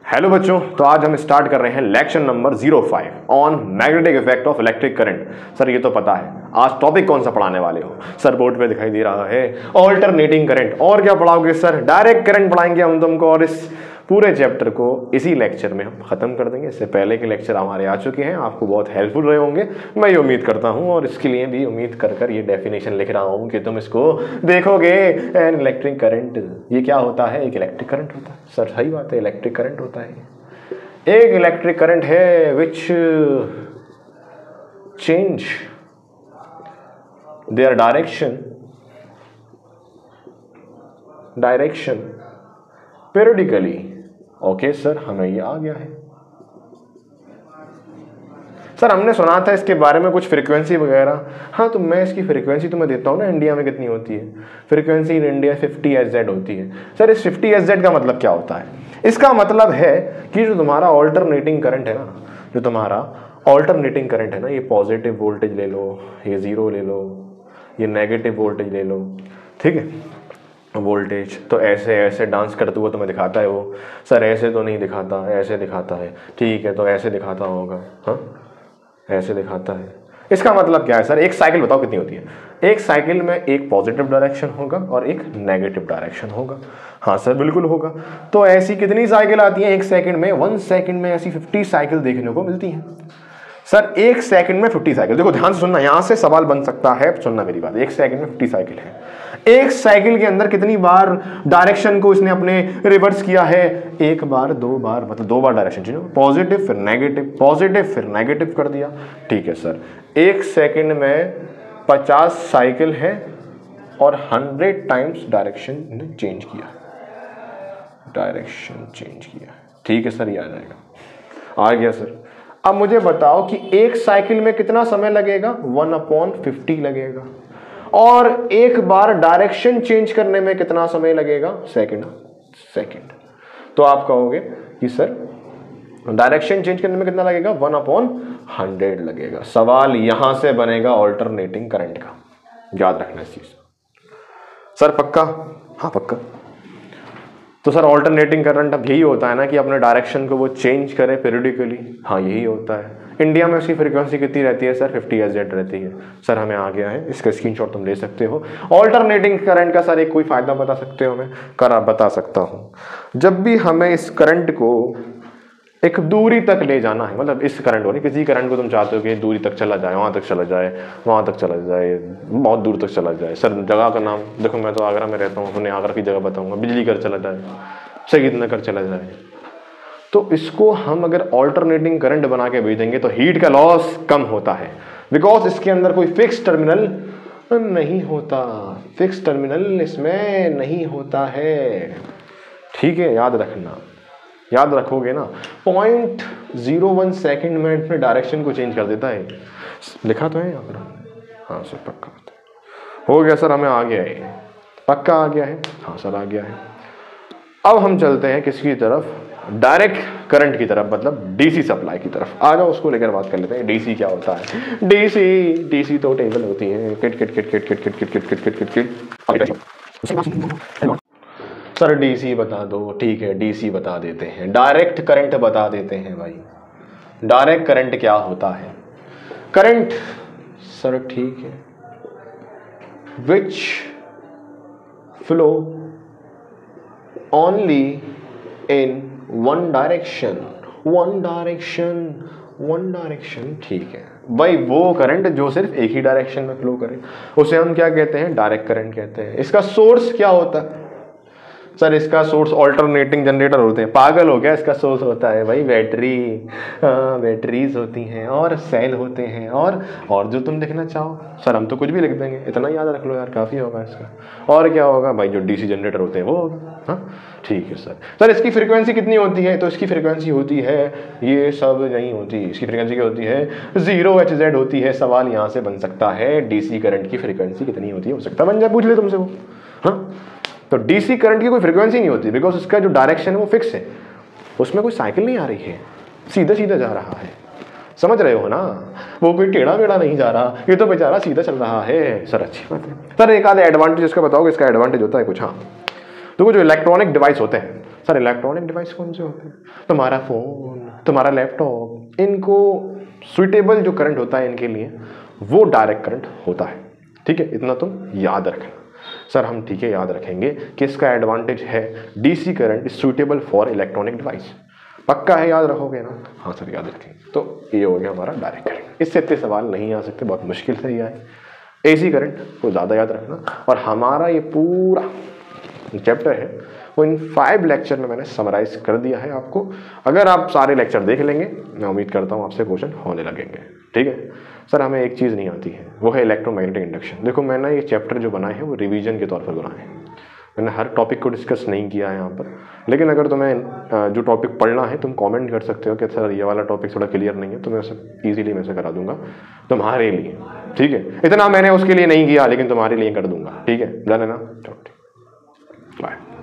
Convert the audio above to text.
Hello बच्चों, तो आज हम स्टार्ट कर रहे हैं lecture number 05 on magnetic effect of electric current. Sir ये तो पता है, आज टॉपिक कौन सा पढ़ाने वाले हो? सर बोर्ड पे दिखाई दे रहा है ऑल्टरनेटिंग करंट। और क्या पढ़ाओगे सर? डायरेक्ट करंट पढ़ाएंगे हम तुमको, और इस पूरे चैप्टर को इसी लेक्चर में हम खत्म कर देंगे। इससे पहले के लेक्चर हमारे आ चुके हैं, आपको बहुत हेल्पफुल रहे होंगे, मैं ये उम्मीद करता हूँ। और इसके लिए भी उम्मीद कर ये डेफिनेशन लिख रहा हूँ कि तुम इसको देखोगे। एन इलेक्ट्रिक करंट, ये क्या होता है? एक इलेक्ट्रिक करंट होता है। सर सही बात है, इलेक्ट्रिक करंट होता है। एक इलेक्ट्रिक करंट है which change their direction periodically. Okay sir, हमें ये आ गया है। सर हमने सुना था इसके बारे में कुछ फ्रीक्वेंसी वगैरह। हाँ, तो मैं इसकी फ्रीक्वेंसी तुम्हें देता हूँ ना, इंडिया में कितनी होती है फ्रीक्वेंसी? इन इंडिया 50 Hz होती है। सर इस 50 Hz का मतलब क्या होता है? इसका मतलब है कि जो तुम्हारा ऑल्टरनेटिंग करंट है ना, ये पॉजिटिव वोल्टेज ले लो, ये जीरो ले लो, ये नेगेटिव वोल्टेज ले लो, ठीक है। वोल्टेज तो ऐसे ऐसे डांस करते हुए तुम्हें दिखाता है वो। सर ऐसे तो नहीं दिखाता, ऐसे दिखाता है। ठीक है, तो ऐसे दिखाता होगा, हाँ ऐसे दिखाता है। इसका मतलब क्या है सर? एक साइकिल बताओ कितनी होती है? एक साइकिल में एक पॉजिटिव डायरेक्शन होगा और एक नेगेटिव डायरेक्शन होगा। हाँ सर बिल्कुल होगा। तो ऐसी कितनी साइकिल आती है एक सेकंड में? 1 सेकंड में ऐसी 50 साइकिल देखने को मिलती है। सर 1 सेकंड में 50 साइकिल, देखो ध्यान से सुनना, यहां से सवाल बन सकता है, सुनना मेरी बात। 1 सेकंड में 50 साइकिल है। एक साइकिल के अंदर कितनी बार डायरेक्शन को इसने अपने रिवर्स किया है? 1 बार, 2 बार, मतलब 2 बार डायरेक्शन चेंज, पॉजिटिव फिर नेगेटिव, पॉजिटिव फिर नेगेटिव कर दिया। ठीक है सर, 1 सेकंड में 50 साइकिल है और 100 टाइम्स डायरेक्शन चेंज किया, डायरेक्शन चेंज किया। ठीक है सर, ये आ जाएगा, आ गया सर। अब मुझे बताओ कि एक साइकिल में कितना समय लगेगा? 1/50 लगेगा। और एक बार डायरेक्शन चेंज करने में कितना समय लगेगा? सेकंड। तो आप कहोगे कि सर डायरेक्शन चेंज करने में कितना लगेगा? 1/100 लगेगा। सवाल यहां से बनेगा ऑल्टरनेटिंग करंट का, याद रखना इस चीज। सर पक्का? हाँ पक्का। तो सर ऑल्टरनेटिंग करंट अब यही होता है ना कि अपने डायरेक्शन को वो चेंज करे पेरियोडिकली। हाँ यही होता है। इंडिया में उसकी फ्रीक्वेंसी कितनी रहती है सर? 50 Hz रहती है। सर हमें आ गया है, इसका स्क्रीनशॉट तुम ले सकते हो। ऑल्टरनेटिंग करंट का सर एक कोई फायदा बता सकते हो हमें? बता सकता हूँ। जब भी हमें इस करंट को एक दूरी तक ले जाना है, मतलब इस करंट को नहीं, किसी करंट को तुम चाहते हो कि दूरी तक चला जाए, वहां तक चला जाए, वहां तक चला जाए, बहुत दूर तक चला जाए। सर जगह का नाम देखो, मैं तो आगरा में रहता हूँ, उन्हें आगरा की जगह बताऊंगा। बिजली कर चला जाए, शहीद नगर चला जाए। तो इसको हम अगर ऑल्टरनेटिंग करंट बना के भेजेंगे तो हीट का लॉस कम होता है, बिकॉज इसके अंदर कोई फिक्स टर्मिनल नहीं होता। फिक्स टर्मिनल इसमें नहीं होता है। ठीक है, याद रखना, याद रखोगे ना। 0.01 सेकंड में अपने डायरेक्शन को चेंज कर देता है। लिखा तो है यहाँ पर? हाँ सर पक्का हो गया सर, हमें आ गया है, पक्का आ गया है। हाँ सर आ गया है। अब हम चलते हैं किसकी तरफ? डायरेक्ट करंट की तरफ, मतलब डीसी सप्लाई की तरफ। आ जाओ, उसको लेकर बात कर लेते हैं। डीसी क्या होता है? डीसी तो टेबल होती है, kit kit kit kit kit kit kit kit kit kit kit. Sir DC बता दो। ठीक है, डीसी बता देते हैं। डायरेक्ट करंट बता देते हैं भाई। डायरेक्ट करंट क्या होता है? करंट सर ठीक है, विच flow only in one direction. ठीक है भाई, वो करंट जो सिर्फ एक ही डायरेक्शन में फ्लो करे उसे हम क्या कहते हैं? डायरेक्ट करंट कहते हैं। इसका सोर्स क्या होता है? सर इसका सोर्स ऑल्टरनेटिंग जनरेटर होते हैं। पागल हो गया? इसका सोर्स होता है भाई बैटरी, बैटरीज होती हैं और सेल होते हैं, और जो तुम लिखना चाहो। सर हम तो कुछ भी लिख देंगे, इतना याद रख लो यार, काफ़ी होगा इसका। और क्या होगा भाई? जो डीसी जनरेटर होते हैं वो होगा। हाँ ठीक है सर। सर इसकी फ्रीक्वेंसी कितनी होती है? तो इसकी फ्रीक्वेंसी होती है, ये सब नहीं होती, इसकी फ्रीक्वेंसी क्या होती है? 0 Hz होती है। सवाल यहाँ से बन सकता है डीसी करंट की फ्रीक्वेंसी कितनी होती है? हो सकता है बन जाए, पूछ ले तुमसे वो। हाँ तो डीसी करंट की कोई फ्रीक्वेंसी नहीं होती, बिकॉज उसका जो डायरेक्शन है वो फिक्स है, उसमें कोई साइकिल नहीं आ रही है, सीधा सीधा जा रहा है। समझ रहे हो ना? वो कोई टेढ़ा मेढ़ा नहीं जा रहा, ये तो बेचारा सीधा चल रहा है। सर अच्छी बात है। सर एक आधे एडवांटेज इसका बताओगे? इसका एडवांटेज होता है कुछ? हाँ, तो जो इलेक्ट्रॉनिक डिवाइस होते हैं, सर इलेक्ट्रॉनिक डिवाइस कौन से होते हैं? तुम्हारा फ़ोन, तुम्हारा लैपटॉप, इनको सुइटेबल जो करंट होता है इनके लिए वो डायरेक्ट करंट होता है। ठीक है, इतना तुम याद रखना। सर हम ठीक है याद रखेंगे कि इसका एडवांटेज है DC current is suitable for electronic device. पक्का है, याद रखोगे ना? हाँ सर याद रखेंगे। तो ये हो गया हमारा डायरेक्ट करंट। इससे इतने सवाल नहीं आ सकते, बहुत मुश्किल से ही आए। एसी करंट को ज़्यादा याद रखना। और हमारा ये पूरा चैप्टर है वो इन 5 लेक्चर में मैंने समराइज कर दिया है आपको। अगर आप सारे लेक्चर देख लेंगे, मैं उम्मीद करता हूँ आपसे क्वेश्चन होने लगेंगे। ठीक है सर, हमें एक चीज़ नहीं आती है, वो है इलेक्ट्रोमैग्नेटिक इंडक्शन। देखो मैंने ये चैप्टर जो बनाए हैं वो रिवीजन के तौर पर बनाए हैं। मैंने हर टॉपिक को डिस्कस नहीं किया है यहाँ पर, लेकिन अगर तुम्हें जो टॉपिक पढ़ना है तुम कमेंट कर सकते हो कि सर ये वाला टॉपिक थोड़ा क्लियर नहीं है, तो मैं उसे ईजिली मैं से करा दूंगा तुम्हारे लिए। ठीक है, इतना मैंने उसके लिए नहीं किया, लेकिन तुम्हारे लिए कर दूंगा। ठीक है, डन है ना? चलो ठीक, बाय।